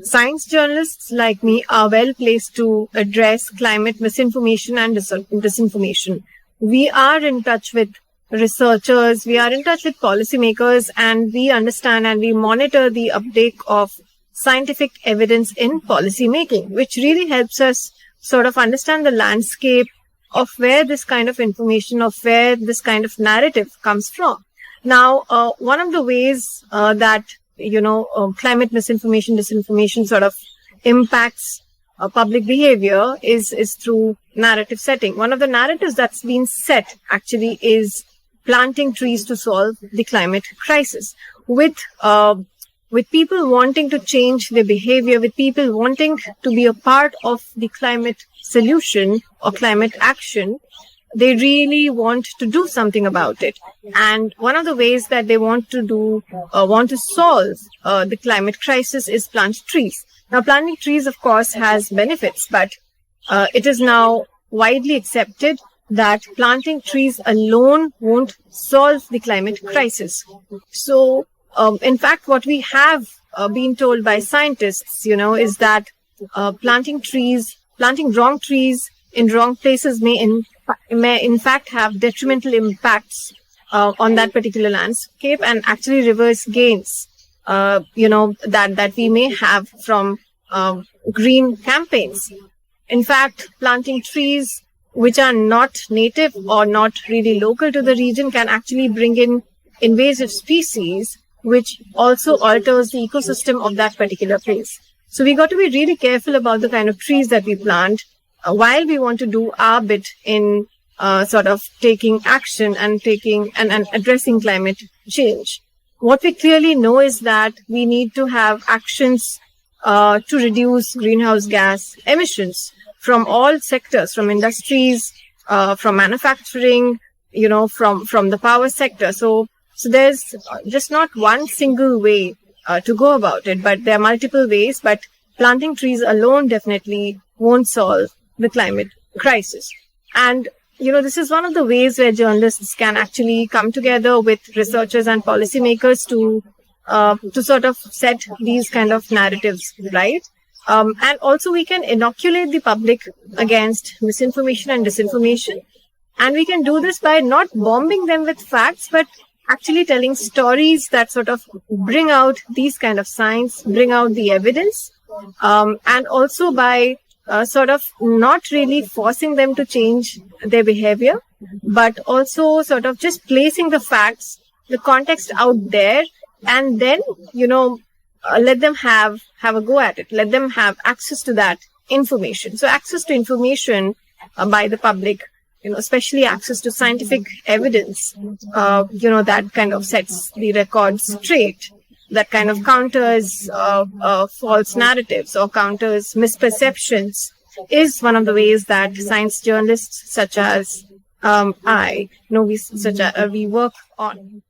Science journalists like me are well placed to address climate misinformation and disinformation. We are in touch with researchers, we are in touch with policymakers, and we understand and we monitor the uptake of scientific evidence in policy making, which really helps us sort of understand the landscape of where this kind of information, of where this kind of narrative comes from. Now, one of the ways that climate misinformation, disinformation sort of impacts public behavior is through narrative setting. One of the narratives that's been set actually is planting trees to solve the climate crisis, with people wanting to change their behavior, with people wanting to be a part of the climate solution or climate action. They really want to do something about it. And one of the ways that they want to solve the climate crisis is plant trees. Now, planting trees, of course, has benefits, but it is now widely accepted that planting trees alone won't solve the climate crisis. So, in fact, what we have been told by scientists, is that planting wrong trees in wrong places may in fact have detrimental impacts on that particular landscape and actually reverse gains, that we may have from green campaigns. In fact, planting trees which are not native or not really local to the region can actually bring in invasive species, which also alters the ecosystem of that particular place. So we got to be really careful about the kind of trees that we plant while we want to do our bit in sort of taking action and addressing climate change. What we clearly know is that we need to have actions to reduce greenhouse gas emissions from all sectors, from industries, from manufacturing, from the power sector. So there's just not one single way to go about it, but there are multiple ways. But planting trees alone definitely won't solve the climate crisis. And, this is one of the ways where journalists can actually come together with researchers and policymakers to sort of set these kind of narratives, right? And also we can inoculate the public against misinformation and disinformation. And we can do this by not bombing them with facts, but actually telling stories that sort of bring out these kind of signs, bring out the evidence, and also by sort of not really forcing them to change their behavior, but also sort of just placing the facts, the context out there, and then, let them have a go at it. Let them have access to that information. So access to information by the public, especially access to scientific evidence, that kind of sets the record straight, that kind of counters false narratives or counters misperceptions, is one of the ways that science journalists such as we work on.